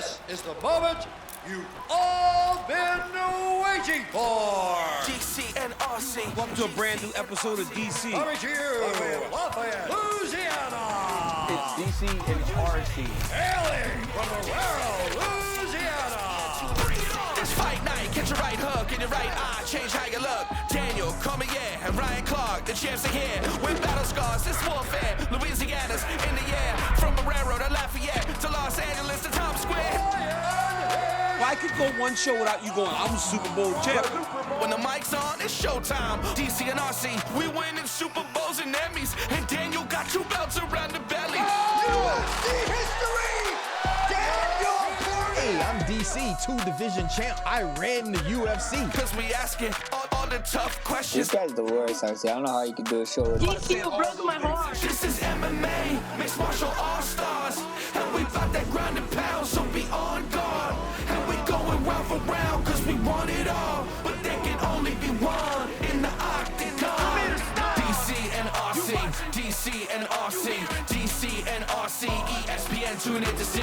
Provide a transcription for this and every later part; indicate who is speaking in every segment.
Speaker 1: This is the moment you've all been waiting for.
Speaker 2: DC and RC.
Speaker 3: Welcome to a brand new episode of DC.
Speaker 1: Coming to you, Lafayette, Louisiana.
Speaker 4: It's DC and it's RC.
Speaker 1: Hailing from Aurora, Louisiana.
Speaker 2: It's fight night. Catch your right hook in your right eye. Change how you look. Daniel Cormier and Ryan Clark, the champs are here. With battle scars, this warfare. Louisiana's in the air. From Aurora to Lafayette to Los Angeles to Times Square.
Speaker 3: If I could go one show without you going, I'm Super Bowl champ.
Speaker 2: When the mic's on, it's showtime. DC and RC, we winning Super Bowls and Emmys. And Daniel got 2 belts around the belly.
Speaker 1: UFC history, Daniel Cormier.
Speaker 5: Hey, I'm DC, 2-division champ. I ran the UFC.
Speaker 2: Cause we asking all the tough questions.
Speaker 6: This guy's the worst, honestly. I don't know how you can do a show with him.
Speaker 7: DC broke my heart.
Speaker 2: This is MMA, mixed martial all-stars. And we about that grind and pound, so be on guard. And we going round for round, cause we want it all. But there can only be one in the Octagon. DC and RC, DC and RC, DC and RC, ESPN, tune in to see.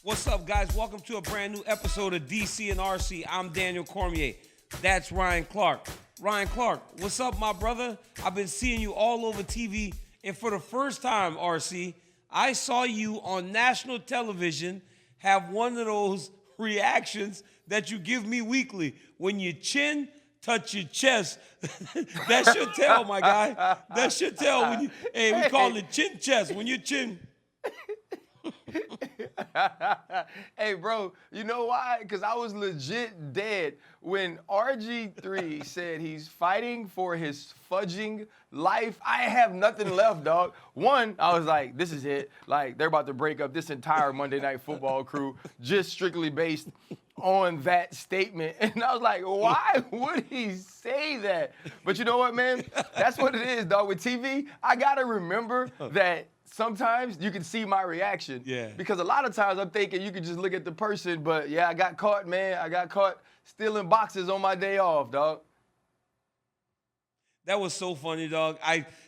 Speaker 3: What's up, guys? Welcome to a brand new episode of DC and RC. I'm Daniel Cormier. That's Ryan Clark. Ryan Clark, what's up, my brother? I've been seeing you all over TV, and for the first time, RC, I saw you on national television have one of those reactions that you give me weekly. When your chin touch your chest, that should tell, my guy. That should tell when you, hey, we call it chin chest. When your chin...
Speaker 4: Hey, bro, you know why? Because I was legit dead when RG3 said he's fighting for his fudging life. I have nothing left, dog. One, I was like, this is it. Like, they're about to break up this entire Monday Night Football crew just strictly based on that statement. And I was like, why would he say that? But you know what, man? That's what it is, dog. With TV, I got to remember that sometimes you can see my reaction.
Speaker 3: Yeah.
Speaker 4: Because a lot of times I'm thinking you can just look at the person, but yeah, I got caught, man. I got caught stealing boxes on my day off, dog.
Speaker 3: That was so funny, dog.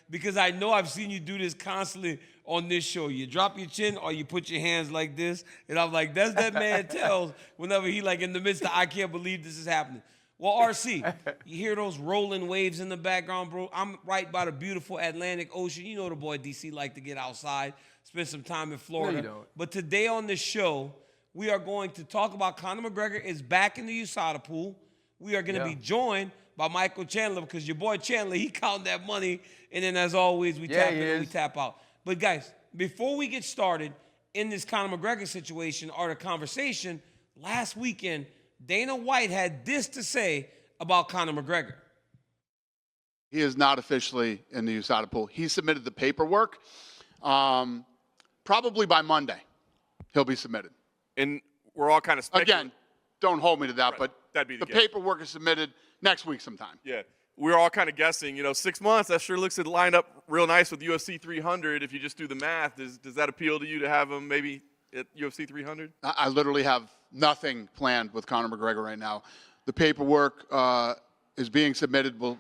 Speaker 3: Because I know I've seen you do this constantly on this show. You drop your chin or you put your hands like this. And I'm like, that's that man tells whenever he like in the midst of, I can't believe this is happening. Well, RC, you hear those rolling waves in the background, bro? I'm right by the beautiful Atlantic Ocean. You know the boy DC like to get outside, spend some time in Florida.
Speaker 4: No, you don't.
Speaker 3: But today on this show, we are going to talk about Conor McGregor is back in the USADA pool. We are going to be joined by Michael Chandler because your boy Chandler, he counting that money. And then as always, we tap in and we tap out. But guys, before we get started in this Conor McGregor situation or the conversation, last weekend, Dana White had this to say about Conor McGregor.
Speaker 8: He is not officially in the USADA pool. He submitted the paperwork. Probably by Monday, he'll be submitted.
Speaker 9: And we're all kind of speculating.
Speaker 8: Again, don't hold me to that,
Speaker 9: Right.
Speaker 8: but
Speaker 9: That'd be the guess.
Speaker 8: paperwork is submitted next week sometime.
Speaker 9: Yeah. We're all kind of guessing, 6 months, that sure looks to line up real nice with UFC 300. If you just do the math, does that appeal to you to have him maybe at UFC 300?
Speaker 8: I literally have nothing planned with Conor McGregor right now. The paperwork is being submitted. We'll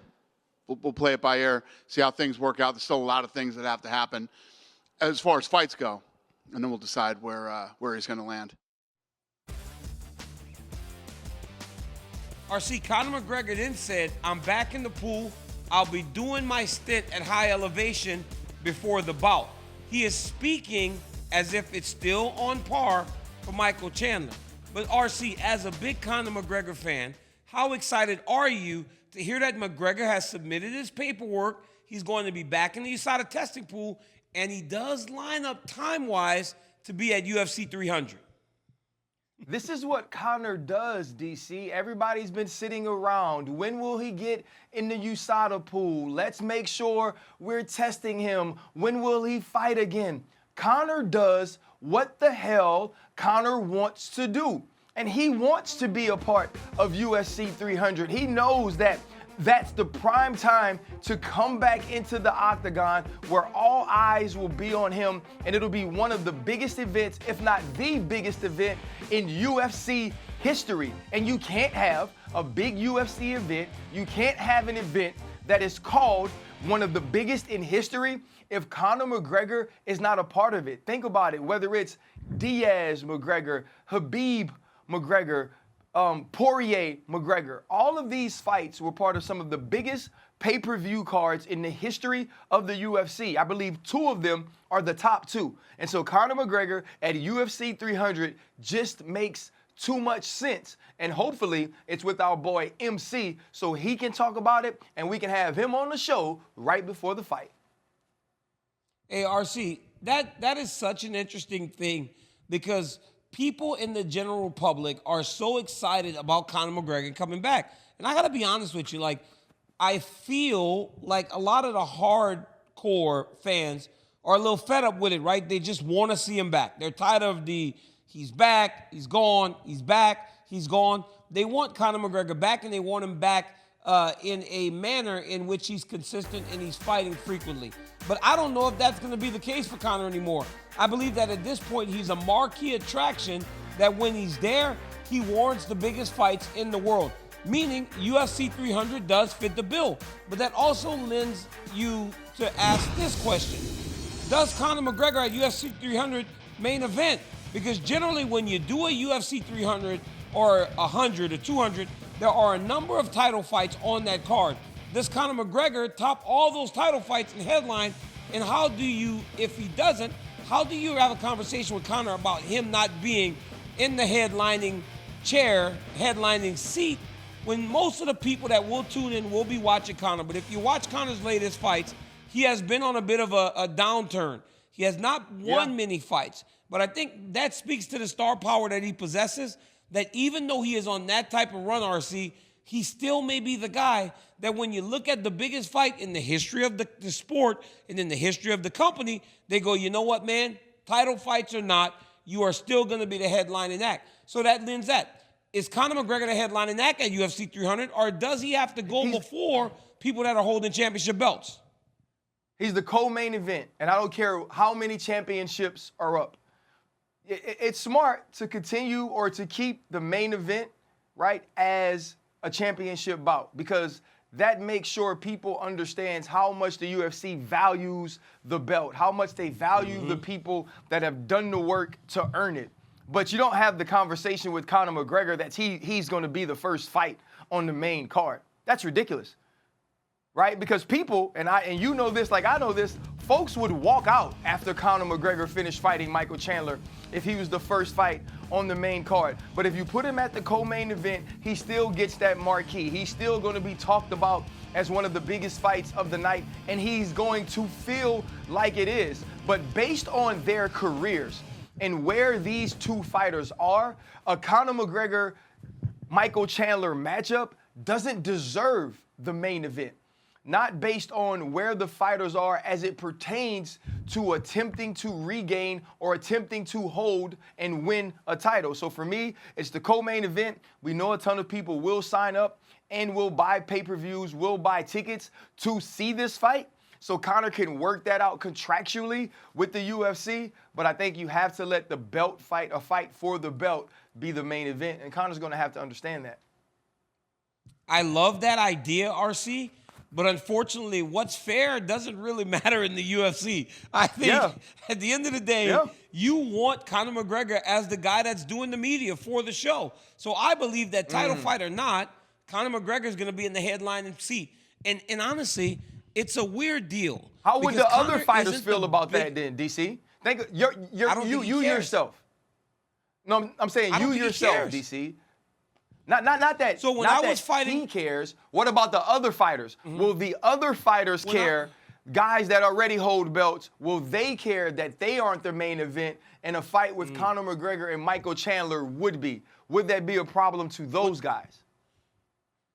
Speaker 8: play it by ear, see how things work out. There's still a lot of things that have to happen as far as fights go, and then we'll decide where he's going to land.
Speaker 3: RC, Conor McGregor then said, I'm back in the pool. I'll be doing my stint at high elevation before the bout. He is speaking as if it's still on par for Michael Chandler. But RC, as a big Conor McGregor fan, how excited are you to hear that McGregor has submitted his paperwork? He's going to be back in the USADA testing pool, and he does line up time-wise to be at UFC 300.
Speaker 4: This is what Conor does, DC. Everybody's been sitting around. When will he get in the USADA pool? Let's make sure we're testing him. When will he fight again? Conor does what the hell Conor wants to do. And he wants to be a part of UFC 300. He knows that that's the prime time to come back into the Octagon where all eyes will be on him, and it'll be one of the biggest events, if not the biggest event in UFC history. And you can't have a big UFC event, you can't have an event that is called one of the biggest in history if Conor McGregor is not a part of it. Think about it, whether it's Diaz McGregor, Khabib McGregor, Poirier McGregor. All of these fights were part of some of the biggest pay-per-view cards in the history of the UFC. I believe 2 of them are the top 2. And so Conor McGregor at UFC 300 just makes too much sense. And hopefully it's with our boy MC so he can talk about it and we can have him on the show right before the fight.
Speaker 3: Hey, RC, that is such an interesting thing because people in the general public are so excited about Conor McGregor coming back. And I got to be honest with you, like, I feel like a lot of the hardcore fans are a little fed up with it, right? They just want to see him back. They're tired of the he's back, he's gone, he's back, he's gone. They want Conor McGregor back, and they want him back in a manner in which he's consistent and he's fighting frequently. But I don't know if that's going to be the case for Conor anymore. I believe that at this point, he's a marquee attraction that when he's there, he warrants the biggest fights in the world. Meaning UFC 300 does fit the bill. But that also lends you to ask this question. Does Conor McGregor at UFC 300 main event? Because generally when you do a UFC 300 or 100 or 200, there are a number of title fights on that card. Does Conor McGregor top all those title fights in headline? And how do you, if he doesn't, how do you have a conversation with Conor about him not being in the headlining chair, headlining seat, when most of the people that will tune in will be watching Conor? But if you watch Conor's latest fights, he has been on a bit of a downturn. He has not won many fights. But I think that speaks to the star power that he possesses, that even though he is on that type of run, RC, he still may be the guy that when you look at the biggest fight in the history of the sport and in the history of the company, they go, you know what, man? Title fights or not, you are still going to be the headlining act. So that lends that. Is Conor McGregor the headlining act at UFC 300, or does he have to go before people that are holding championship belts?
Speaker 4: He's the co-main event, and I don't care how many championships are up. It's smart to continue or to keep the main event, right, as a championship bout, because that makes sure people understands how much the UFC values the belt, how much they value the people that have done the work to earn it. But you don't have the conversation with Conor McGregor that he's going to be the first fight on the main card. That's ridiculous, right? Because people, and you know this like I know this, folks would walk out after Conor McGregor finished fighting Michael Chandler if he was the first fight on the main card. But if you put him at the co-main event, he still gets that marquee. He's still going to be talked about as one of the biggest fights of the night, and he's going to feel like it is. But based on their careers and where these two fighters are, a Conor McGregor Michael Chandler matchup doesn't deserve the main event. Not based on where the fighters are as it pertains to attempting to regain or attempting to hold and win a title. So for me, it's the co-main event. We know a ton of people will sign up and will buy pay-per-views, will buy tickets to see this fight. So Conor can work that out contractually with the UFC, but I think you have to let the belt fight, a fight for the belt, be the main event, and Conor's going to have to understand that.
Speaker 3: I love that idea, RC. But unfortunately, what's fair doesn't really matter in the UFC. I think at the end of the day, you want Conor McGregor as the guy that's doing the media for the show. So I believe that title fight or not, Conor McGregor is going to be in the headlining seat. And honestly, it's a weird deal.
Speaker 4: How would the other fighters feel about that then, DC? Think you yourself. No, I'm saying you yourself, DC. Not that. So when I was fighting, he cares. What about the other fighters? Will the other fighters care? Guys that already hold belts, will they care that they aren't the main event and a fight with Conor McGregor and Michael Chandler would be? Would that be a problem to those guys?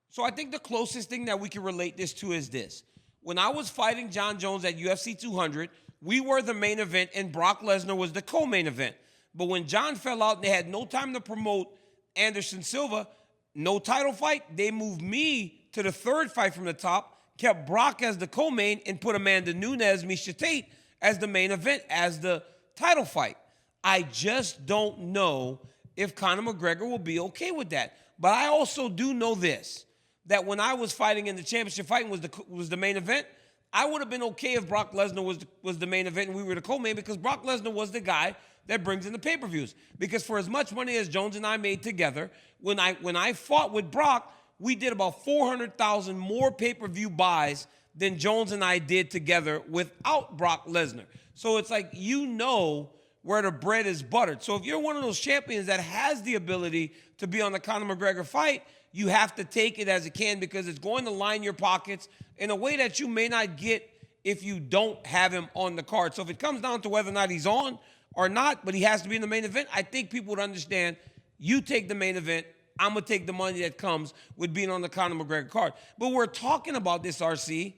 Speaker 3: So I think the closest thing that we can relate this to is this. When I was fighting John Jones at UFC 200, we were the main event and Brock Lesnar was the co-main event. But when John fell out and they had no time to promote Anderson Silva, no title fight, they moved me to the third fight from the top, kept Brock as the co-main, and put Amanda Nunes, Miesha Tate as the main event, as the title fight. I just don't know if Conor McGregor will be okay with that. But I also do know this, that when I was fighting in the championship fight and was the main event, I would have been okay if Brock Lesnar was the main event and we were the co-main, because Brock Lesnar was the guy that brings in the pay-per-views. Because for as much money as Jones and I made together, when I fought with Brock, we did about 400,000 more pay-per-view buys than Jones and I did together without Brock Lesnar. So it's like, you know where the bread is buttered. So if you're one of those champions that has the ability to be on the Conor McGregor fight, you have to take it as it can, because it's going to line your pockets in a way that you may not get if you don't have him on the card. So if it comes down to whether or not he's on or not, but he has to be in the main event, I think people would understand, you take the main event, I'm going to take the money that comes with being on the Conor McGregor card. But we're talking about this, RC,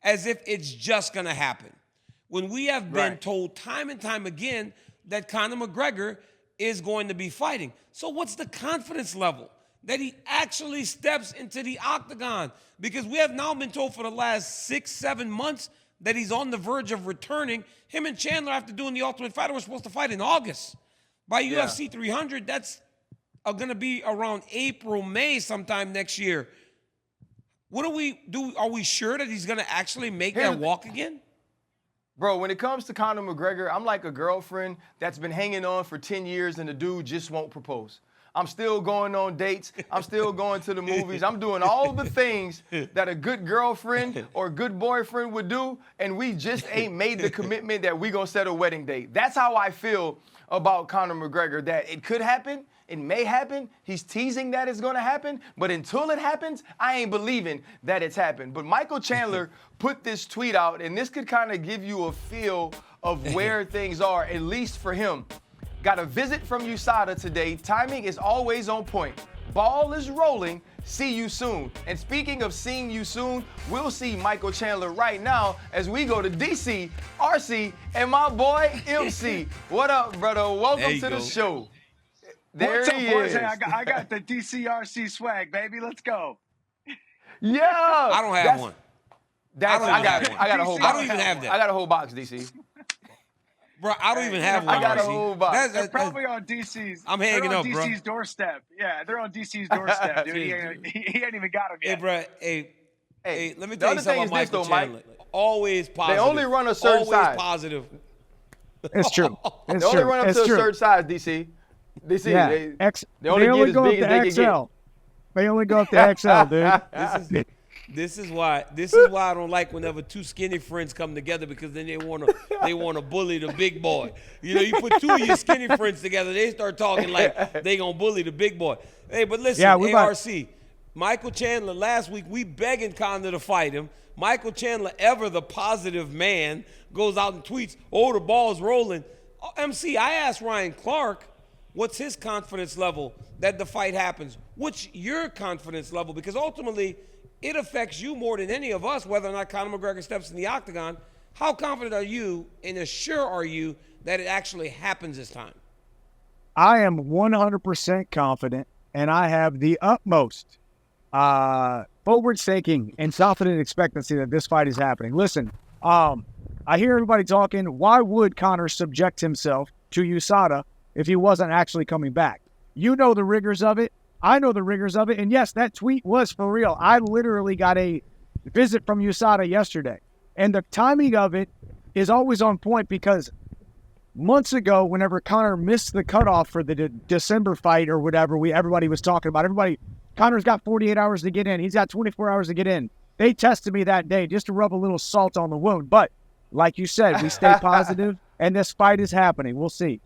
Speaker 3: as if it's just going to happen, when we have been told time and time again that Conor McGregor is going to be fighting. So what's the confidence level that he actually steps into the octagon? Because we have now been told for the last 6-7 months that he's on the verge of returning. Him and Chandler, after doing the Ultimate Fighter, were supposed to fight in August. By UFC 300, that's going to be around April, May sometime next year. What do we do? Are we sure that he's going to actually make that walk again?
Speaker 4: Bro, when it comes to Conor McGregor, I'm like a girlfriend that's been hanging on for 10 years and the dude just won't propose. I'm still going on dates. I'm still going to the movies. I'm doing all the things that a good girlfriend or good boyfriend would do, and we just ain't made the commitment that we gonna set a wedding date. That's how I feel about Conor McGregor, that it could happen, it may happen. He's teasing that it's gonna happen, but until it happens, I ain't believing that it's happened. But Michael Chandler put this tweet out, and this could kind of give you a feel of where things are, at least for him. Got a visit from USADA today. Timing is always on point. Ball is rolling. See you soon. And speaking of seeing you soon, we'll see Michael Chandler right now as we go to DC, RC, and my boy MC. What up, brother? Welcome to the show. There
Speaker 7: What's up,
Speaker 4: he
Speaker 7: boys?
Speaker 4: is.
Speaker 7: Hey, I got the DCRC swag, baby. Let's go.
Speaker 4: Yeah.
Speaker 3: I don't have one.
Speaker 4: I got a whole box.
Speaker 3: I don't even have that.
Speaker 4: I got a whole box, DC.
Speaker 3: Bro, I don't even have one.
Speaker 4: I got a whole box.
Speaker 7: They're probably on DC's.
Speaker 3: I'm hanging up, bro.
Speaker 7: DC's doorstep. Yeah, they're on DC's doorstep, dude. He ain't even got them yet.
Speaker 3: Hey, bro. Hey, let me
Speaker 4: the
Speaker 3: tell you
Speaker 4: other
Speaker 3: something
Speaker 4: thing
Speaker 3: about
Speaker 4: is this,
Speaker 3: Michael
Speaker 4: though, Mike.
Speaker 3: Chandler. Always positive.
Speaker 4: They only run a certain
Speaker 3: Always
Speaker 4: size.
Speaker 3: positive.
Speaker 10: It's true. It's
Speaker 4: They only
Speaker 10: true.
Speaker 4: run up
Speaker 10: It's
Speaker 4: to a
Speaker 10: true.
Speaker 4: certain size, DC. DC,
Speaker 10: Yeah.
Speaker 4: they only get as
Speaker 10: go
Speaker 4: big
Speaker 10: up
Speaker 4: as
Speaker 10: to
Speaker 4: they can
Speaker 10: XL. They only go up to XL, dude.
Speaker 3: This is why I don't like whenever two skinny friends come together, because then they wanna bully the big boy. You know, you put two of your skinny friends together, they start talking like they gonna bully the big boy. Hey, but listen, ARC, Michael Chandler, last week we begging Conor to fight him. Michael Chandler, ever the positive man, goes out and tweets, "Oh, the ball's rolling." MC, I asked Ryan Clark, what's his confidence level that the fight happens? What's your confidence level? Because ultimately, it affects you more than any of us, whether or not Conor McGregor steps in the octagon. How confident are you and as sure are you that it actually happens this time?
Speaker 10: I am 100% confident, and I have the utmost forward thinking and confident expectancy that this fight is happening. Listen, I hear everybody talking, why would Conor subject himself to USADA if he wasn't actually coming back? You know the rigors of it. I know the rigors of it. And yes, that tweet was for real. I literally got a visit from USADA yesterday. And the timing of it is always on point, because months ago, whenever Conor missed the cutoff for the December fight or whatever everybody was talking about, Conor's got 48 hours to get in. He's got 24 hours to get in. They tested me that day just to rub a little salt on the wound. But like you said, we stay positive, and this fight is happening. We'll see.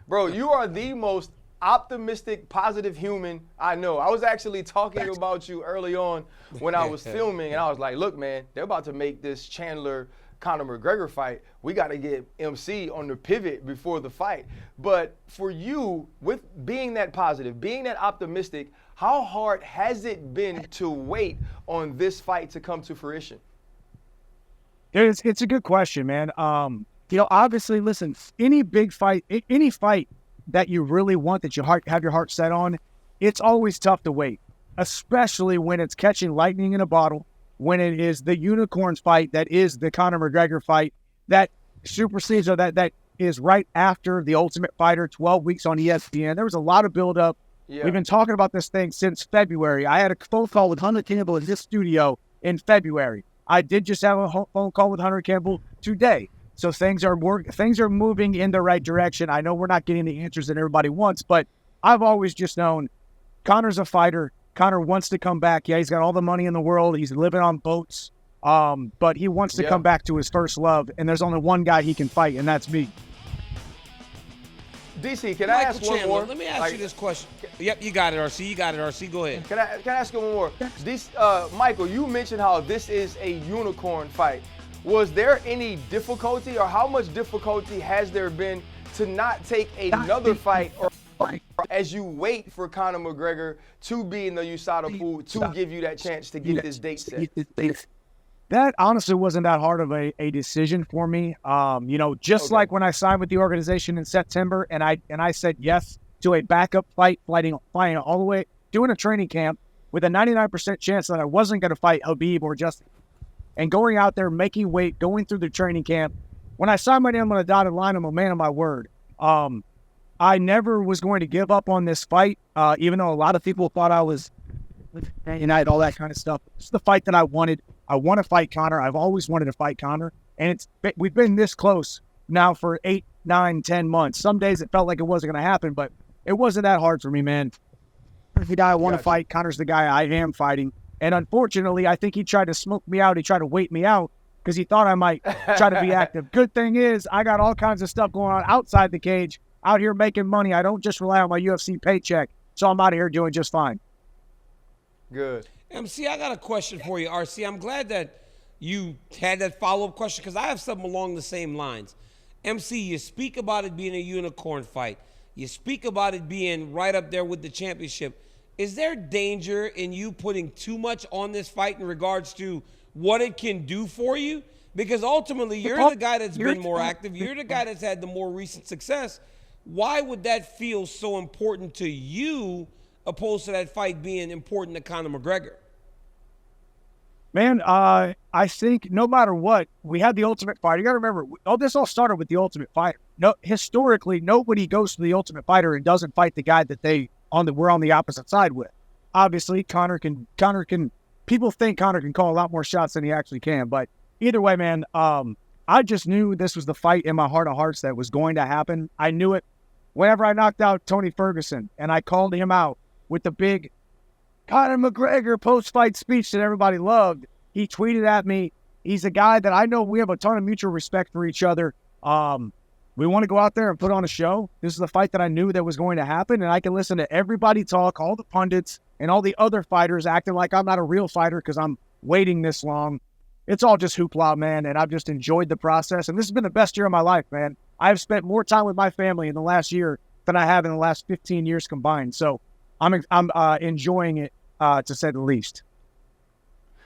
Speaker 4: Bro, you are the most optimistic, positive human I know. I was actually talking about you early on when I was filming, and I was like, look, man, they're about to make this Chandler-Conor McGregor fight. We got to get MC on the pivot before the fight. But for you, with being that positive, being that optimistic, how hard has it been to wait on this fight to come to fruition?
Speaker 10: It's a good question, man. Obviously, listen, any big fight, any fight that you really want, that have your heart set on, it's always tough to wait. especially when it's catching lightning in a bottle, when it is the unicorns fight that is the Conor McGregor fight that supersedes or that is right after the Ultimate Fighter, 12 weeks on ESPN. There was a lot of buildup. Yeah. We've been talking about this thing since February. I had a phone call with Hunter Campbell in this studio in February. I did just have a phone call with Hunter Campbell today. So things are moving in the right direction. I know we're not getting the answers that everybody wants, but I've always just known Conor's a fighter. Conor wants to come back. Yeah, he's got all the money in the world. He's living on boats. But he wants to come back to his first love, and there's only one guy he can fight, and that's me.
Speaker 4: DC, can I ask one more?
Speaker 3: Let me ask you this question. Yep, you got it, RC. You got it, RC. Go ahead.
Speaker 4: Can I ask you one more? Michael, you mentioned how this is a unicorn fight. Was there any difficulty, or how much difficulty has there been to not take another fight, or as you wait for Conor McGregor to be in the USADA pool to give you that chance to get this date set?
Speaker 10: That honestly wasn't that hard of a decision for me. Like when I signed with the organization in September and I said yes to a backup fight, flying all the way, doing a training camp with a 99% chance that I wasn't going to fight Habib or Justin. And going out there, making weight, going through the training camp. When I signed my name on a dotted line, I'm a man of my word. I never was going to give up on this fight, even though a lot of people thought I was United, all that kind of stuff. It's the fight that I wanted. I want to fight Conor. I've always wanted to fight Conor. And we've been this close now for 8, 9, 10 months. Some days it felt like it wasn't going to happen, but it wasn't that hard for me, man. The guy I want to fight, Conor's the guy I am fighting. And unfortunately, I think he tried to smoke me out. He tried to wait me out because he thought I might try to be active. Good thing is I got all kinds of stuff going on outside the cage, out here making money. I don't just rely on my UFC paycheck. So I'm out of here doing just fine.
Speaker 4: Good.
Speaker 3: MC, I got a question for you, RC. I'm glad that you had that follow-up question because I have something along the same lines. MC, you speak about it being a unicorn fight. You speak about it being right up there with the championship. Is there danger in you putting too much on this fight in regards to what it can do for you? Because ultimately, you're the guy that's been more active. You're the guy that's had the more recent success. Why would that feel so important to you opposed to that fight being important to Conor McGregor?
Speaker 10: Man, I think no matter what, we had the Ultimate Fighter. You got to remember, this all started with the Ultimate Fighter. No, historically, nobody goes to the Ultimate Fighter and doesn't fight the guy that we're on the opposite side with. Obviously, Conor can. People think Conor can call a lot more shots than he actually can. But either way, man, I just knew this was the fight in my heart of hearts that was going to happen. I knew it whenever I knocked out Tony Ferguson, and I called him out with the big Conor McGregor post-fight speech that everybody loved. He tweeted at me. He's a guy that I know we have a ton of mutual respect for each other. We want to go out there and put on a show. This is the fight that I knew that was going to happen, and I can listen to everybody talk, all the pundits and all the other fighters acting like I'm not a real fighter because I'm waiting this long. It's all just hoopla, man, and I've just enjoyed the process. And this has been the best year of my life, man. I have spent more time with my family in the last year than I have in the last 15 years combined. So I'm enjoying it, to say the least.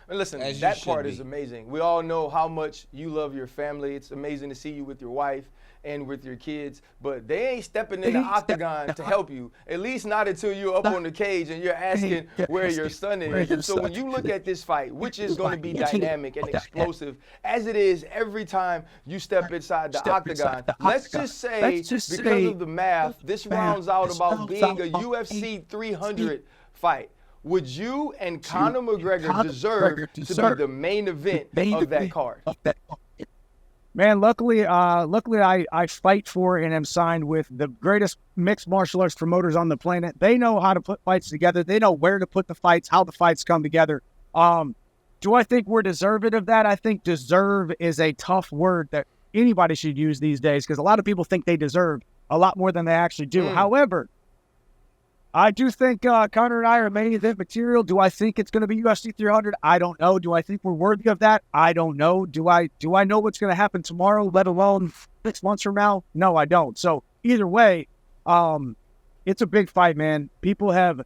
Speaker 4: And listen, that part is amazing. We all know how much you love your family. It's amazing to see you with your wife and with your kids, but they ain't stepping in the octagon to help you, at least not until you're up on the cage and you're asking where your son is. So when you look at this fight, which is going to be dynamic and explosive, as it is every time you step inside the octagon, let's just say, because of the math, this rounds out about being a UFC 300 fight. Would you and Conor McGregor deserve to be the main event of that card?
Speaker 10: Man, luckily I fight for and am signed with the greatest mixed martial arts promoters on the planet. They know how to put fights together. They know where to put the fights, how the fights come together. Do I think we're deserving of that? I think deserve is a tough word that anybody should use these days because a lot of people think they deserve a lot more than they actually do. However, I do think Conor and I are main event material. Do I think it's going to be UFC 300? I don't know. Do I think we're worthy of that? I don't know. Do I know what's going to happen tomorrow, let alone 6 months from now? No, I don't. So either way, it's a big fight, man. People have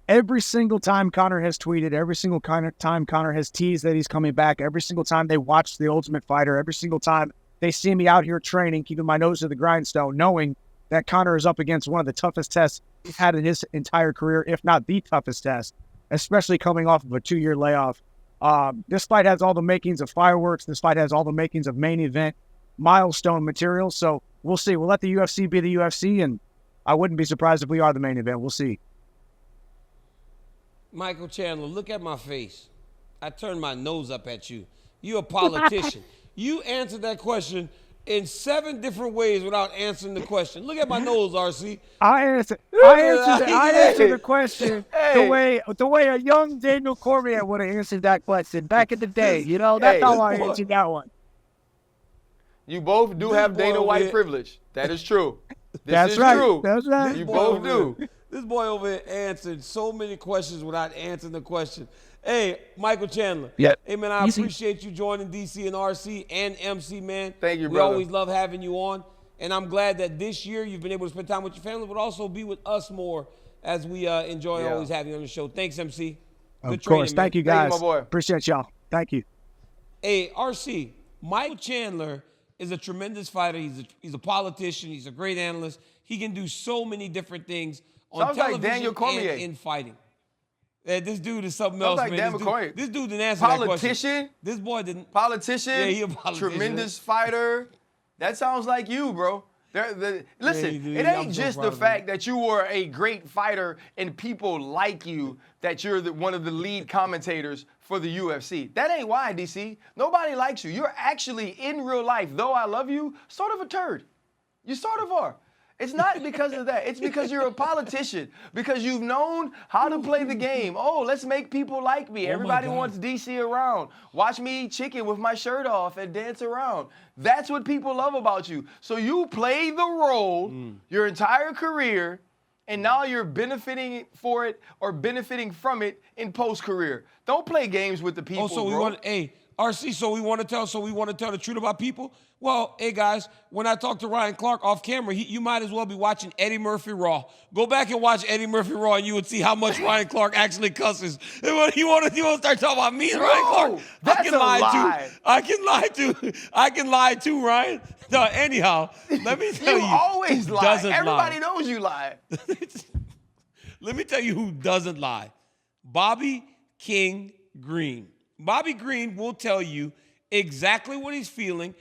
Speaker 10: every single time Conor has tweeted, every single time Conor has teased that he's coming back, every single time they watch The Ultimate Fighter, every single time they see me out here training, keeping my nose to the grindstone, knowing that Conor is up against one of the toughest tests he's had in his entire career, if not the toughest test. especially coming off of a 2-year layoff. This fight has all the makings of fireworks. This fight has all the makings of main event milestone material. So we'll see. We'll let the UFC be the UFC, and I wouldn't be surprised if we are the main event. We'll see.
Speaker 3: Michael Chandler, look at my face. I turned my nose up at you. You're a politician. You answered that question in 7 different ways without answering the question. Look at my nose, RC.
Speaker 10: I answered the question the way a young Daniel Cormier would have answered that question back in the day. You know, that's how I answered that one.
Speaker 4: You both do have Dana White privilege. That is true.
Speaker 10: That's
Speaker 4: is
Speaker 10: right.
Speaker 4: true.
Speaker 10: That's right.
Speaker 4: You both do.
Speaker 3: This boy over here answered so many questions without answering the question. Hey, Michael Chandler.
Speaker 10: Yeah.
Speaker 3: Hey, man, I appreciate you joining DC and RC and MC, man.
Speaker 4: Thank you,
Speaker 3: We
Speaker 4: brother.
Speaker 3: always love having you on. And I'm glad that this year you've been able to spend time with your family, but also be with us more as we enjoy always having you on the show. Thanks, MC.
Speaker 10: Of course. Thank you, guys.
Speaker 4: Thank you, my boy.
Speaker 10: Appreciate y'all. Thank you.
Speaker 3: Hey, RC, Michael Chandler is a tremendous fighter. He's a politician. He's a great analyst. He can do so many different things on
Speaker 4: Sounds like
Speaker 3: television
Speaker 4: Daniel Cormier.
Speaker 3: and in fighting. This dude is something
Speaker 4: Sounds
Speaker 3: else,
Speaker 4: like
Speaker 3: man.
Speaker 4: Daniel Cormier.
Speaker 3: This dude didn't answer that question.
Speaker 4: Politician?
Speaker 3: This boy didn't.
Speaker 4: Politician?
Speaker 3: Yeah, he a politician.
Speaker 4: Tremendous fighter. That sounds like you, bro. Listen,
Speaker 3: dude,
Speaker 4: it
Speaker 3: I'm
Speaker 4: ain't
Speaker 3: so
Speaker 4: just
Speaker 3: proud
Speaker 4: the
Speaker 3: of
Speaker 4: fact that you were a great fighter and people like you, that you're one of the lead commentators for the UFC. That ain't why, DC. Nobody likes you. You're actually, in real life, though I love you, sort of a turd. You sort of are. It's not because of that. It's because you're a politician, because you've known how to play the game. Oh, let's make people like me. Everybody wants DC around. Watch me eat chicken with my shirt off and dance around. That's what people love about you. So you play the role your entire career, and now you're benefiting for it or benefiting from it in post-career. Don't play games with the people, bro.
Speaker 3: RC, so we want to tell the truth about people? Well, hey guys, when I talked to Ryan Clark off camera, you might as well be watching Eddie Murphy Raw. Go back and watch Eddie Murphy Raw, and you would see how much Ryan Clark actually cusses. You want to start talking about me and Ryan Clark?
Speaker 4: That's a lie.
Speaker 3: I can lie too, Ryan. No, anyhow, let me tell you.
Speaker 4: You always lie. Everybody
Speaker 3: lie.
Speaker 4: knows you lie.
Speaker 3: Let me tell you who doesn't lie. Bobby King Green. Bobby Green will tell you exactly what he's feeling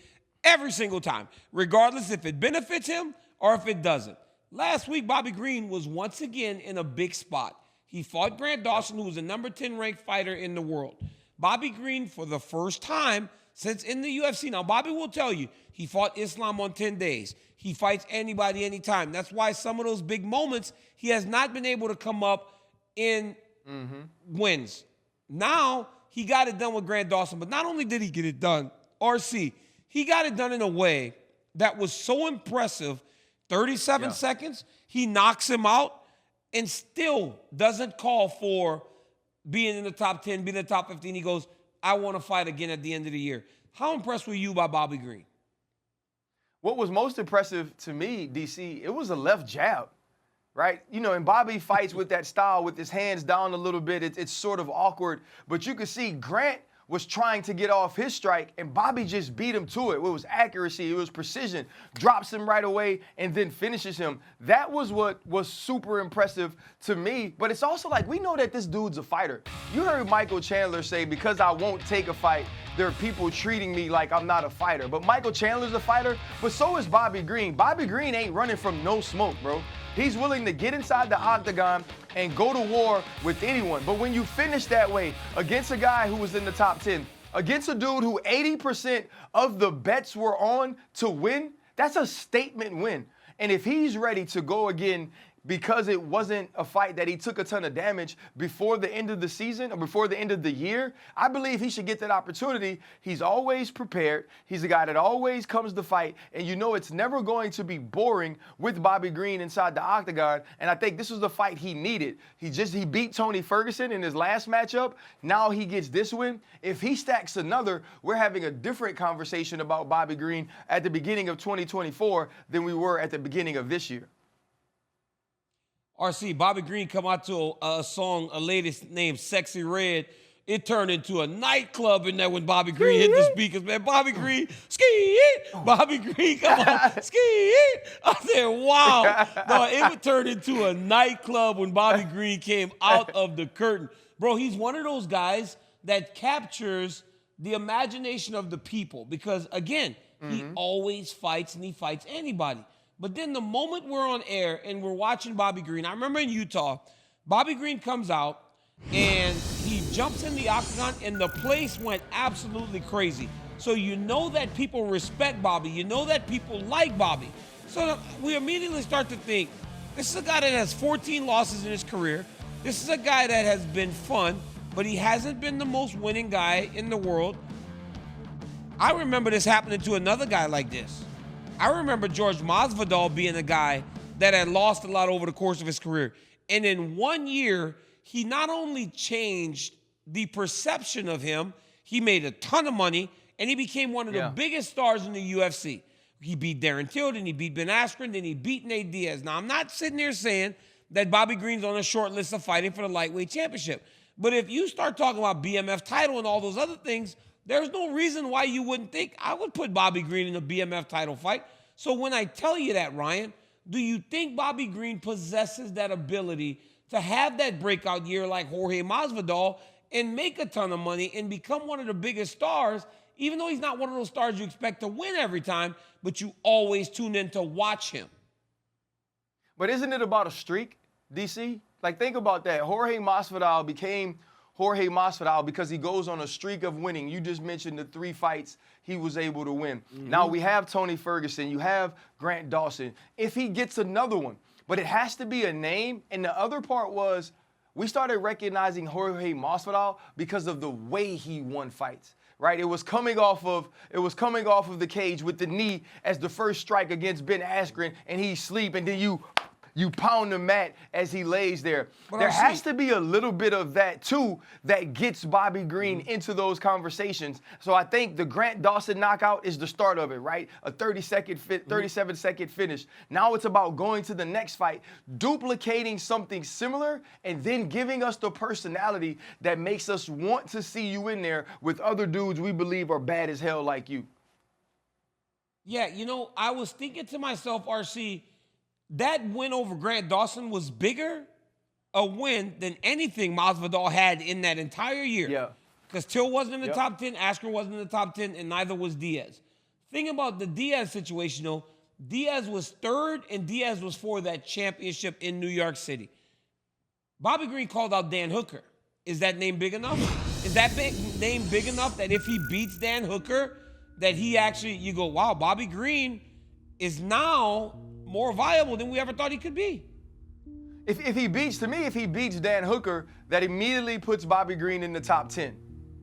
Speaker 3: every single time, regardless if it benefits him or if it doesn't. Last week, Bobby Green was once again in a big spot. He fought Grant Dawson, who was a number 10 ranked fighter in the world. Bobby Green, for the first time since in the UFC. Now, Bobby will tell you he fought Islam on 10 days. He fights anybody, anytime. That's why some of those big moments, he has not been able to come up in wins. Now, he got it done with Grant Dawson, but not only did he get it done, RC, he got it done in a way that was so impressive. 37 seconds, he knocks him out and still doesn't call for being in the top 10, being in the top 15. He goes, I want to fight again at the end of the year. How impressed were you by Bobby Green?
Speaker 4: What was most impressive to me, DC, it was a left jab. Right? You know, and Bobby fights with that style with his hands down a little bit. It's sort of awkward. But you could see Grant was trying to get off his strike, and Bobby just beat him to it. It was accuracy. It was precision. Drops him right away and then finishes him. That was what was super impressive to me. But it's also like, we know that this dude's a fighter. You heard Michael Chandler say, because I won't take a fight, there are people treating me like I'm not a fighter. But Michael Chandler's a fighter, but so is Bobby Green. Bobby Green ain't running from no smoke, bro. He's willing to get inside the octagon and go to war with anyone. But when you finish that way against a guy who was in the top 10, against a dude who 80% of the bets were on to win, that's a statement win. And if he's ready to go again because it wasn't a fight that he took a ton of damage before the end of the season or before the end of the year, I believe he should get that opportunity. He's always prepared. He's a guy that always comes to fight, and you know it's never going to be boring with Bobby Green inside the octagon, and I think this was the fight he needed. He beat Tony Ferguson in his last matchup. Now he gets this win. If he stacks another, we're having a different conversation about Bobby Green at the beginning of 2024 than we were at the beginning of this year.
Speaker 3: RC, Bobby Green come out to a song, a latest named Sexy Red. It turned into a nightclub in there when Bobby Green hit the speakers, man. Bobby Green, ski it. Bobby Green, come on, ski it. I said, wow. No, it would turn into a nightclub when Bobby Green came out of the curtain. Bro, he's one of those guys that captures the imagination of the people because, again, he always fights and he fights anybody. But then the moment we're on air and we're watching Bobby Green, I remember in Utah, Bobby Green comes out, and he jumps in the octagon, and the place went absolutely crazy. So you know that people respect Bobby. You know that people like Bobby. So we immediately start to think, this is a guy that has 14 losses in his career. This is a guy that has been fun, but he hasn't been the most winning guy in the world. I remember this happening to another guy like this. I remember Jorge Masvidal being a guy that had lost a lot over the course of his career. And in 1 year, he not only changed the perception of him, he made a ton of money, and he became one of the biggest stars in the UFC. He beat Darren Till, then he beat Ben Askren, then he beat Nate Diaz. Now, I'm not sitting here saying that Bobby Green's on a short list of fighting for the lightweight championship. But if you start talking about BMF title and all those other things, there's no reason why you wouldn't think I would put Bobby Green in a BMF title fight. So when I tell you that, Ryan, do you think Bobby Green possesses that ability to have that breakout year like Jorge Masvidal and make a ton of money and become one of the biggest stars, even though he's not one of those stars you expect to win every time, but you always tune in to watch him?
Speaker 4: But isn't it about a streak, DC? Like, think about that. Jorge Masvidal became Jorge Masvidal because he goes on a streak of winning. You just mentioned the 3 fights he was able to win. Now we have Tony Ferguson. You have Grant Dawson. If he gets another one, but it has to be a name. And the other part was we started recognizing Jorge Masvidal because of the way he won fights. Right? It was coming off of the cage with the knee as the first strike against Ben Askren, and he sleep, and then you pound the mat as he lays there. But there has to be a little bit of that, too, that gets Bobby Green into those conversations. So I think the Grant Dawson knockout is the start of it, right? A 37-second finish. Now it's about going to the next fight, duplicating something similar, and then giving us the personality that makes us want to see you in there with other dudes we believe are bad as hell like you.
Speaker 3: Yeah, you know, I was thinking to myself, RC, that win over Grant Dawson was bigger a win than anything Masvidal had in that entire year.
Speaker 4: Yeah.
Speaker 3: Because Till wasn't in the top 10, Askren wasn't in the top 10, and neither was Diaz. Thing about the Diaz situation, though, Diaz was 3rd, and Diaz was for that championship in New York City. Bobby Green called out Dan Hooker. Is that name big enough? Is that name big enough that if he beats Dan Hooker, that he actually, you go, wow, Bobby Green is now more viable than we ever thought he could be?
Speaker 4: If he beats Dan Hooker, that immediately puts Bobby Green in the top 10.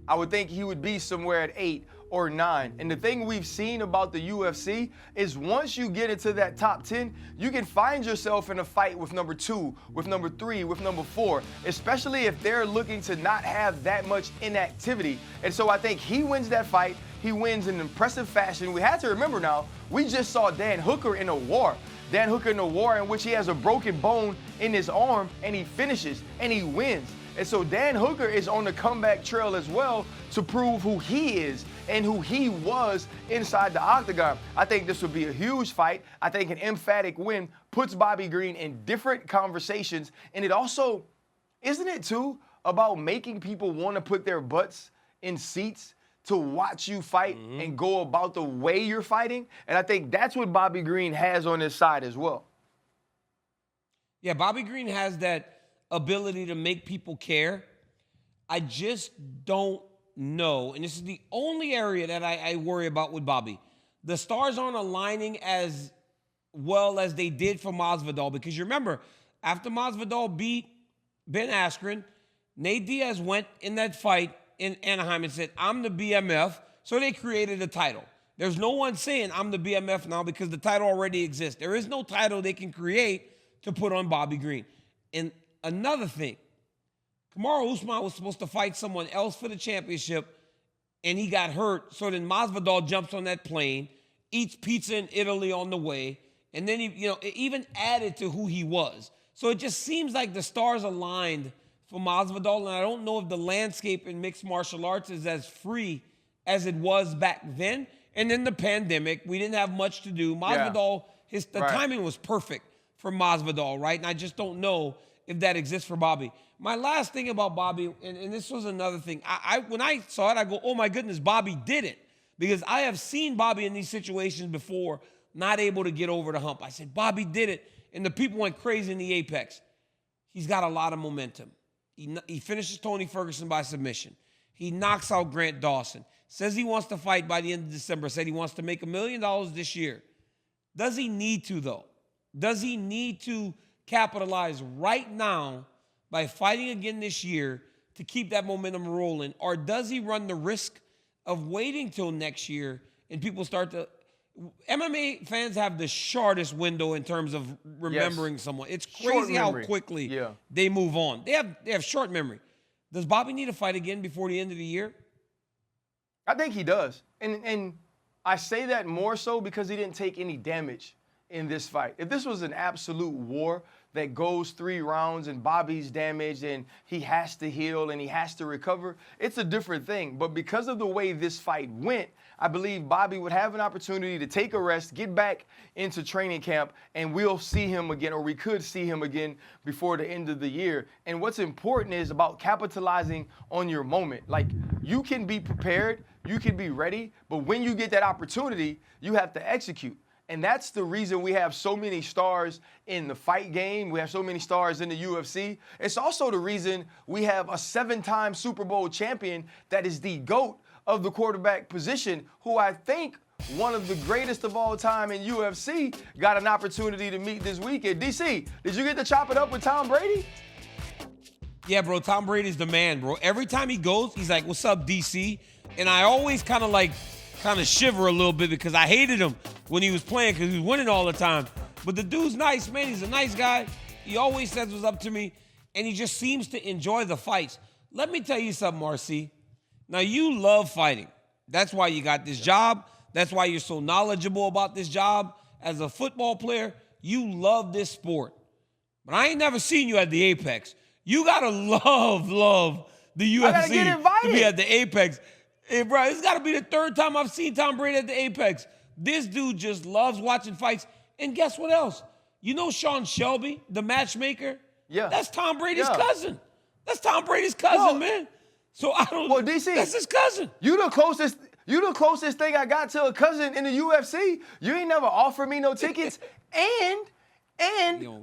Speaker 4: I would think he would be somewhere at 8 or 9. And the thing we've seen about the UFC is once you get into that top 10, you can find yourself in a fight with number 2, with number 3, with number 4, especially if they're looking to not have that much inactivity. And so I think he wins that fight. He wins in impressive fashion. We have to remember now, we just saw Dan Hooker in a war. Dan Hooker in a war in which he has a broken bone in his arm, and he finishes, and he wins. And so Dan Hooker is on the comeback trail as well to prove who he is and who he was inside the octagon. I think this would be a huge fight. I think an emphatic win puts Bobby Green in different conversations. And it also, isn't it too, about making people want to put their butts in seats to watch you fight and go about the way you're fighting? And I think that's what Bobby Green has on his side as well.
Speaker 3: Yeah, Bobby Green has that ability to make people care. I just don't know, and this is the only area that I worry about with Bobby. The stars aren't aligning as well as they did for Masvidal, because you remember, after Masvidal beat Ben Askren, Nate Diaz went in that fight in Anaheim and said, I'm the BMF, so they created a title. There's no one saying I'm the BMF now because the title already exists. There is no title they can create to put on Bobby Green. And another thing, Kamaru Usman was supposed to fight someone else for the championship, and he got hurt. So then Masvidal jumps on that plane, eats pizza in Italy on the way, and then he, it even added to who he was. So it just seems like the stars aligned for Masvidal, and I don't know if the landscape in mixed martial arts is as free as it was back then. And in the pandemic, we didn't have much to do. Masvidal, the timing was perfect for Masvidal, right? And I just don't know if that exists for Bobby. My last thing about Bobby, and this was another thing. When I saw it, I go, oh my goodness, Bobby did it. Because I have seen Bobby in these situations before, not able to get over the hump. I said, Bobby did it. And the people went crazy in the apex. He's got a lot of momentum. He finishes Tony Ferguson by submission. He knocks out Grant Dawson. Says he wants to fight by the end of December. Said he wants to make $1 million this year. Does he need to, though? Does he need to capitalize right now by fighting again this year to keep that momentum rolling? Or does he run the risk of waiting till next year and people start to... MMA fans have the shortest window in terms of remembering someone. It's crazy how quickly they move on. They have short memory. Does Bobby need to fight again before the end of the year?
Speaker 4: I think he does. And I say that more so because he didn't take any damage in this fight. If this was an absolute war that goes 3 rounds and Bobby's damaged and he has to heal and he has to recover, it's a different thing. But because of the way this fight went, I believe Bobby would have an opportunity to take a rest, get back into training camp, and we'll see him again, or we could see him again before the end of the year. And what's important is about capitalizing on your moment. Like, you can be prepared, you can be ready, but when you get that opportunity, you have to execute. And that's the reason we have so many stars in the fight game. We have so many stars in the UFC. It's also the reason we have a 7-time Super Bowl champion that is the GOAT of the quarterback position, who I think one of the greatest of all time in UFC got an opportunity to meet this weekend. DC, did you get to chop it up with Tom Brady?
Speaker 3: Yeah, bro, Tom Brady's the man, bro. Every time he goes, he's like, what's up, DC? And I always kind of shiver a little bit because I hated him when he was playing because he was winning all the time. But the dude's nice, man. He's a nice guy. He always says what's up to me, and he just seems to enjoy the fights. Let me tell you something, Marcy. Now, you love fighting. That's why you got this job. That's why you're so knowledgeable about this job. As a football player, you love this sport. But I ain't never seen you at the Apex. You got to love the UFC to be at the Apex. Hey, bro, it's got to be the 3rd time I've seen Tom Brady at the Apex. This dude just loves watching fights. And guess what else? You know Sean Shelby, the matchmaker?
Speaker 4: Yeah.
Speaker 3: That's Tom Brady's cousin. That's Tom Brady's cousin, man. So I don't.
Speaker 4: Well, DC,
Speaker 3: that's his cousin.
Speaker 4: You the closest thing I got to a cousin in the UFC. You ain't never offered me no tickets, and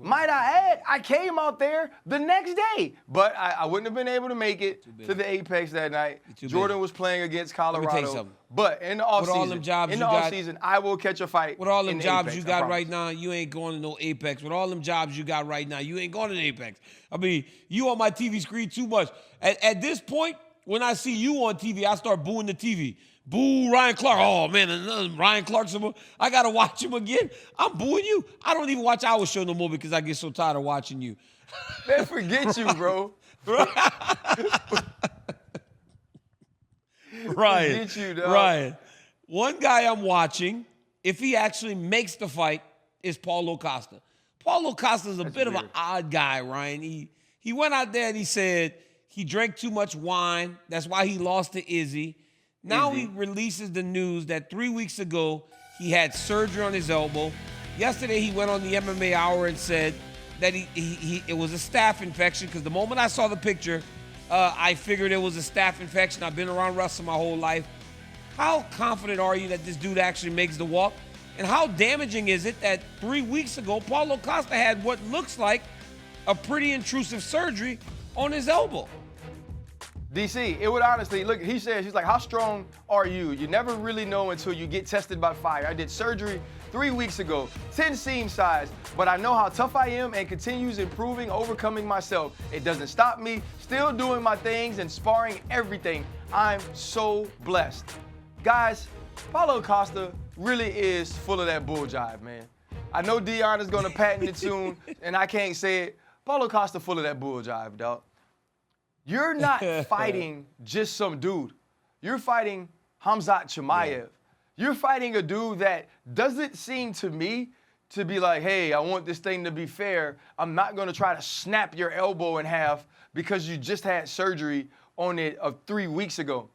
Speaker 4: might I add, I came out there the next day, but I wouldn't have been able to make it to the Apex that night. Jordan was playing against Colorado.
Speaker 3: Let me tell you something.
Speaker 4: But in the offseason, I will catch a fight.
Speaker 3: With all them jobs you got right now, you ain't going to no Apex. With all them jobs you got right now, you ain't going to the Apex. I mean, you on my TV screen too much. At this point, when I see you on TV, I start booing the TV. Boo Ryan Clark. Oh, man, another Ryan Clark. I got to watch him again. I'm booing you. I don't even watch our show no more because I get so tired of watching you.
Speaker 4: Man, forget you, bro.
Speaker 3: Ryan. One guy I'm watching, if he actually makes the fight, is Paulo Costa. Paulo Costa is a bit of an odd guy, Ryan. He went out there and he said he drank too much wine. That's why he lost to Izzy. Now he releases the news that 3 weeks ago he had surgery on his elbow. Yesterday he went on the MMA Hour and said that it was a staph infection, because the moment I saw the picture, I figured it was a staph infection. I've been around wrestling my whole life. How confident are you that this dude actually makes the walk? And how damaging is it that 3 weeks ago, Paulo Costa had what looks like a pretty intrusive surgery on his elbow?
Speaker 4: DC, it would honestly, look, he says, he's like, how strong are you? You never really know until you get tested by fire. I did surgery 3 weeks ago, 10 seam size, but I know how tough I am and continues improving, overcoming myself. It doesn't stop me, still doing my things and sparring everything. I'm so blessed. Guys, Paulo Costa really is full of that bull jive, man. I know Dion is gonna patent it soon, and I can't say it. Paulo Costa full of that bull jive, dog. You're not fighting just some dude. You're fighting Khamzat Chimaev. You're fighting a dude that doesn't seem to me to be like, hey, I want this thing to be fair. I'm not going to try to snap your elbow in half because you just had surgery on it 3 weeks ago.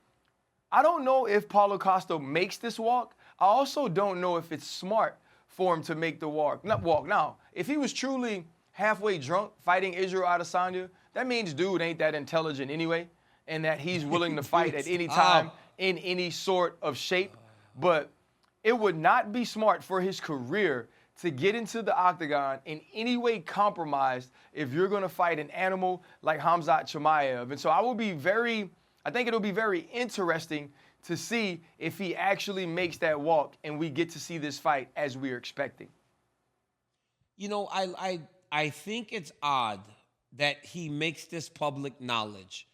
Speaker 4: I don't know if Paulo Costa makes this walk. I also don't know if it's smart for him to make the walk. Now, if he was truly halfway drunk fighting Israel Adesanya, that means dude ain't that intelligent anyway, and that he's willing to fight at any time in any sort of shape. But it would not be smart for his career to get into the octagon in any way compromised if you're going to fight an animal like Khamzat Chimaev. And so I think it'll be very interesting to see if he actually makes that walk and we get to see this fight as we're expecting.
Speaker 3: You know, I think it's odd that he makes this public knowledge.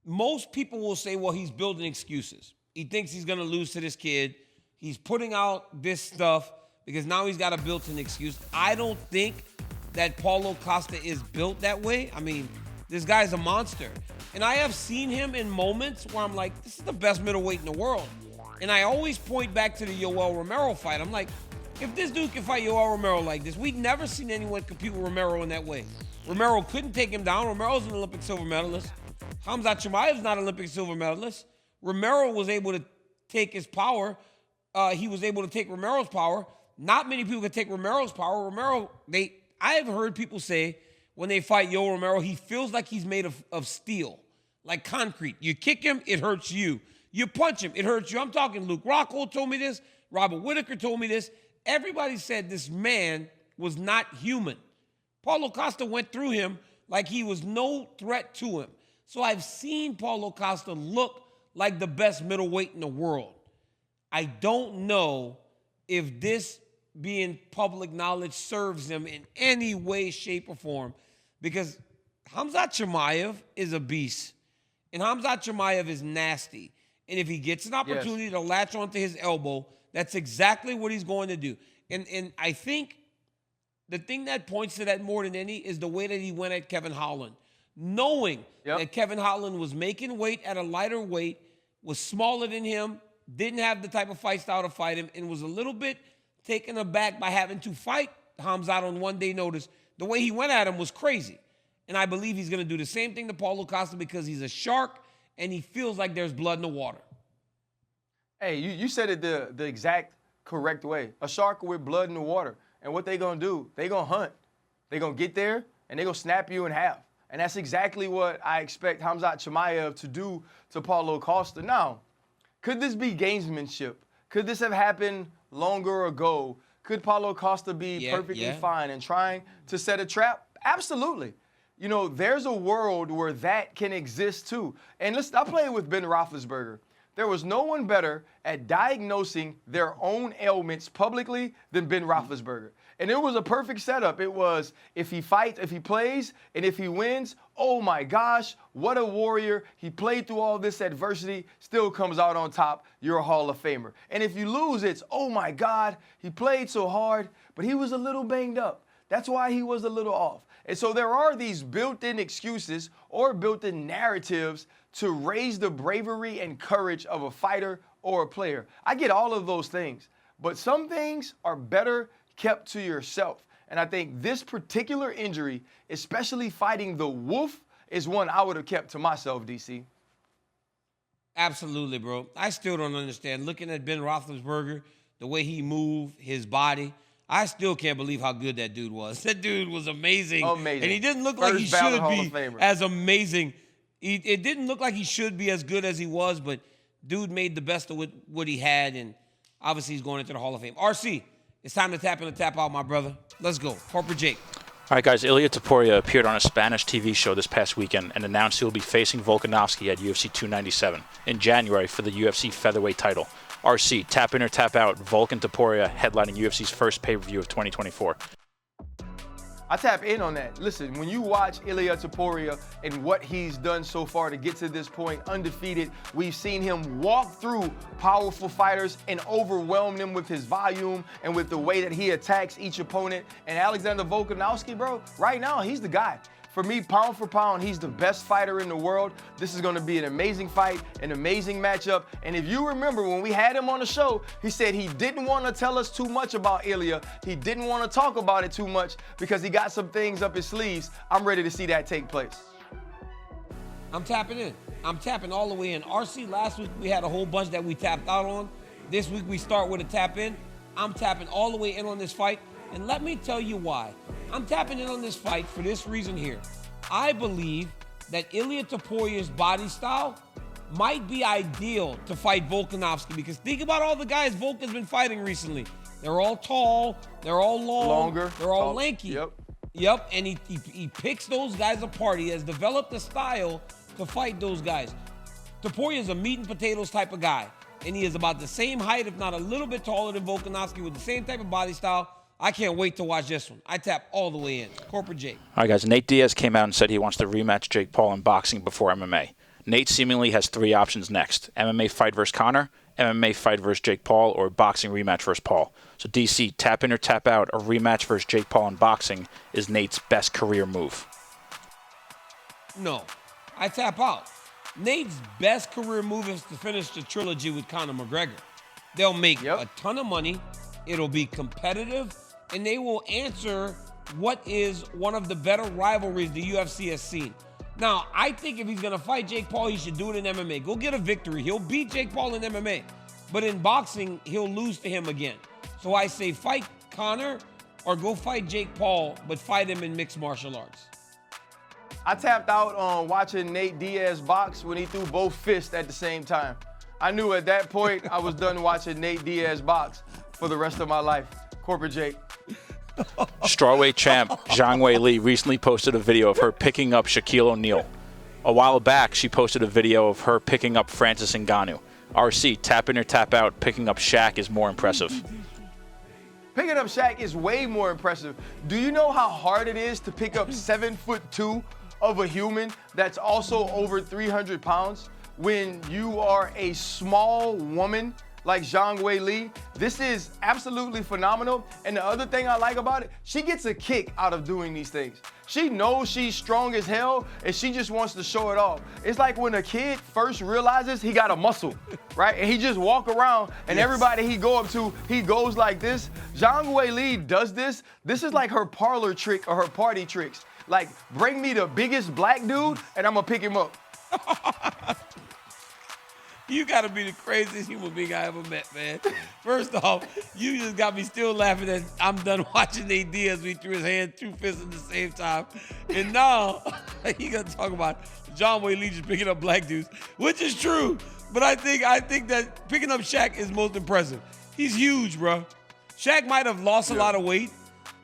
Speaker 3: Most people will say, well, he's building excuses. He thinks he's going to lose to this kid. He's putting out this stuff because now he's got a built-in excuse. I don't think that Paulo Costa is built that way. I mean, this guy's a monster. And I have seen him in moments where I'm like, this is the best middleweight in the world. And I always point back to the Yoel Romero fight. I'm like, if this dude can fight Yoel Romero like this, we've never seen anyone compete with Romero in that way. Romero couldn't take him down. Romero's an Olympic silver medalist. Khamzat Chimaev's not an Olympic silver medalist. Romero was able to take his power. He was able to take Romero's power. Not many people can take Romero's power. Romero, I have heard people say when they fight Yoel Romero, he feels like he's made of steel, like concrete. You kick him, it hurts you. You punch him, it hurts you. I'm talking Luke Rockhold told me this. Robert Whitaker told me this. Everybody said this man was not human. Paulo Costa went through him like he was no threat to him. So I've seen Paulo Costa look like the best middleweight in the world. I don't know if this being public knowledge serves him in any way, shape, or form, because Khamzat Chimaev is a beast, and Khamzat Chimaev is nasty. And if he gets an opportunity to latch onto his elbow, that's exactly what he's going to do. And I think the thing that points to that more than any is the way that he went at Kevin Holland, knowing that Kevin Holland was making weight at a lighter weight, was smaller than him, didn't have the type of fight style to fight him, and was a little bit taken aback by having to fight Khamzat on one-day notice. The way he went at him was crazy. And I believe he's going to do the same thing to Paulo Costa because he's a shark and he feels like there's blood in the water.
Speaker 4: Hey, you said it the exact correct way. A shark with blood in the water. And what they going to do, they going to hunt. They going to get there and they going to snap you in half. And that's exactly what I expect Khamzat Chimaev to do to Paulo Costa. Now, could this be gamesmanship? Could this have happened longer ago? Could Paulo Costa be perfectly fine and trying to set a trap? Absolutely. You know, there's a world where that can exist too. And listen, I played with Ben Roethlisberger. There was no one better at diagnosing their own ailments publicly than Ben Roethlisberger. And it was a perfect setup. It was if he fights, if he plays, and if he wins, oh my gosh, what a warrior. He played through all this adversity, still comes out on top. You're a Hall of Famer. And if you lose, it's, oh my God, he played so hard, but he was a little banged up. That's why he was a little off. And so there are these built-in excuses or built-in narratives to raise the bravery and courage of a fighter or a player. I get all of those things, but some things are better kept to yourself. And I think this particular injury, especially fighting the Wolf, is one I would have kept to myself, DC.
Speaker 3: Absolutely, bro. I still don't understand. Looking at Ben Roethlisberger, the way he moved, his body, I still can't believe how good that dude was. That dude was amazing.
Speaker 4: Amazing.
Speaker 3: And he didn't look like he should be as amazing. It didn't look like he should be as good as he was, but dude made the best of what he had, and obviously he's going into the Hall of Fame. RC, it's time to tap in and tap out, my brother. Let's go. Corporate Jake.
Speaker 11: All right, guys. Ilia Topuria appeared on a Spanish TV show this past weekend and announced he will be facing Volkanovski at UFC 297 in January for the UFC featherweight title. RC, tap in or tap out, Volkan Topuria headlining UFC's first pay-per-view of 2024.
Speaker 4: I tap in on that. Listen, when you watch Ilia Topuria and what he's done so far to get to this point, undefeated, we've seen him walk through powerful fighters and overwhelm them with his volume and with the way that he attacks each opponent. And Alexander Volkanovski, bro, right now, he's the guy. For me, pound for pound, he's the best fighter in the world. This is going to be an amazing fight, an amazing matchup. And if you remember when we had him on the show, he said he didn't want to tell us too much about Ilya. He didn't want to talk about it too much because he got some things up his sleeves. I'm ready to see that take place.
Speaker 3: I'm tapping in. I'm tapping all the way in. RC, last week we had a whole bunch that we tapped out on. This week we start with a tap in. I'm tapping all the way in on this fight. And let me tell you why. I'm tapping in on this fight for this reason here. I believe that Ilia Toporia's body style might be ideal to fight Volkanovski, because think about all the guys Volkan's been fighting recently. They're all tall, they're all longer, they're all lanky. Yep, and he picks those guys apart. He has developed a style to fight those guys. Topuria is a meat and potatoes type of guy, and he is about the same height, if not a little bit taller than Volkanovski, with the same type of body style. I can't wait to watch this one. I tap all the way in. Corporate Jake.
Speaker 11: All right, guys. Nate Diaz came out and said he wants to rematch Jake Paul in boxing before MMA. Nate seemingly has 3 options next: MMA fight versus Conor, MMA fight versus Jake Paul, or boxing rematch versus Paul. So, DC, tap in or tap out, a rematch versus Jake Paul in boxing is Nate's best career move.
Speaker 3: No, I tap out. Nate's best career move is to finish the trilogy with Conor McGregor. They'll make a ton of money. It'll be competitive, and they will answer what is one of the better rivalries the UFC has seen. Now, I think if he's going to fight Jake Paul, he should do it in MMA. Go get a victory. He'll beat Jake Paul in MMA. But in boxing, he'll lose to him again. So I say fight Conor or go fight Jake Paul, but fight him in mixed martial arts.
Speaker 4: I tapped out on watching Nate Diaz box when he threw both fists at the same time. I knew at that point I was done watching Nate Diaz box for the rest of my life. Corporate Jake.
Speaker 11: Strawweight champ Zhang Wei Li recently posted a video of her picking up Shaquille O'Neal. A while back, she posted a video of her picking up Francis Ngannou. RC, tap in or tap out, picking up Shaq is more impressive.
Speaker 4: Picking up Shaq is way more impressive. Do you know how hard it is to pick up 7'2" of a human that's also over 300 pounds when you are a small woman like Zhang Wei Li? This is absolutely phenomenal. And the other thing I like about it, she gets a kick out of doing these things. She knows she's strong as hell, and she just wants to show it off. It's like when a kid first realizes he got a muscle, right? And he just walk around, and everybody he go up to, he goes like this. Zhang Wei Li does this. This is like her parlor trick or her party tricks. Like, bring me the biggest black dude, and I'm gonna pick him up.
Speaker 3: You gotta be the craziest human being I ever met, man. First off, you just got me still laughing that I'm done watching Nate Diaz. We threw his hand 2 fists at the same time. And now, he gonna talk about Zhang Wei Li just picking up black dudes, which is true. But I think that picking up Shaq is most impressive. He's huge, bro. Shaq might have lost a lot of weight,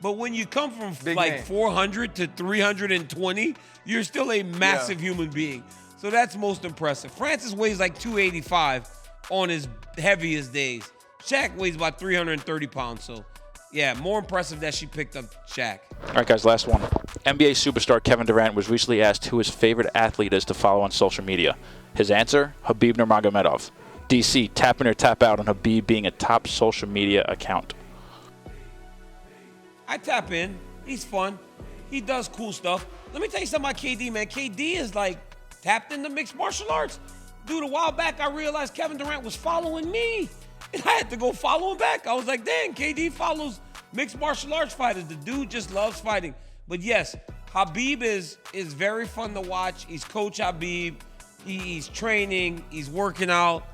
Speaker 3: but when you come from
Speaker 4: Big
Speaker 3: like
Speaker 4: man.
Speaker 3: 400 to 320, you're still a massive human being. So that's most impressive. Francis weighs like 285 on his heaviest days. Shaq weighs about 330 pounds. So, yeah, more impressive that she picked up Shaq.
Speaker 11: All right, guys, last one. NBA superstar Kevin Durant was recently asked who his favorite athlete is to follow on social media. His answer, Khabib Nurmagomedov. DC, tap in or tap out on Khabib being a top social media account.
Speaker 3: I tap in. He's fun. He does cool stuff. Let me tell you something about KD, man. KD is like tapped into mixed martial arts. Dude, a while back, I realized Kevin Durant was following me. And I had to go follow him back. I was like, dang, KD follows mixed martial arts fighters. The dude just loves fighting. But yes, Khabib is very fun to watch. He's Coach Khabib. He's training. He's working out.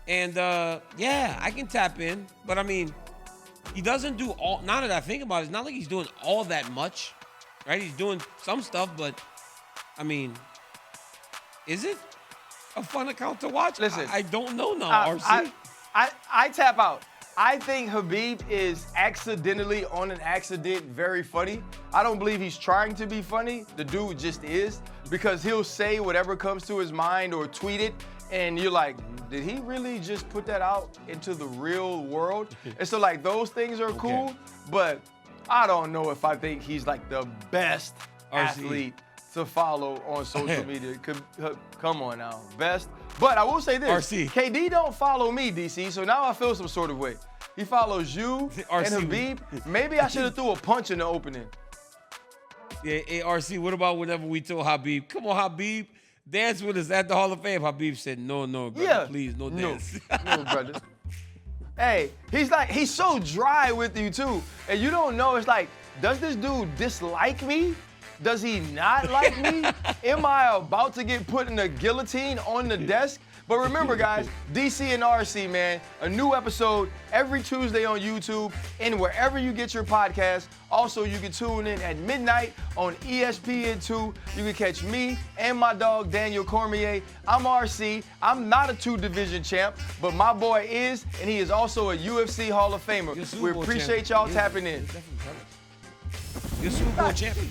Speaker 3: And, yeah, I can tap in. But, I mean, he doesn't do all, now that I think about it, it's not like he's doing all that much, right? He's doing some stuff, but, I mean, is it a fun account to watch?
Speaker 4: Listen,
Speaker 3: I don't know now, RC.
Speaker 4: I tap out. I think Khabib is accidentally on an accident very funny. I don't believe he's trying to be funny. The dude just is, because he'll say whatever comes to his mind or tweet it, and you're like, did he really just put that out into the real world? And so, like, those things are cool, but I don't know if I think he's like the best athlete to follow on social media. Come on now, best. But I will say this, KD don't follow me, DC, so now I feel some sort of way. He follows you and Khabib. Maybe I should have threw a punch in the opening.
Speaker 3: Yeah, hey, RC, what about whenever we told Habib, come on, Habib, dance with us at the Hall of Fame? Habib said, no, brother, please, no dance.
Speaker 4: No, brother. Hey, he's so dry with you, too. And you don't know, it's like, does this dude dislike me? Does he not like me? Am I about to get put in a guillotine on the desk? But remember, guys, DC and RC, man, a new episode every Tuesday on YouTube and wherever you get your podcast. Also, you can tune in at midnight on ESPN2. You can catch me and my dog, Daniel Cormier. I'm RC. I'm not a two-division champ, but my boy is, and he is also a UFC Hall of Famer. We appreciate y'all tapping in.
Speaker 3: You're Super Bowl champion.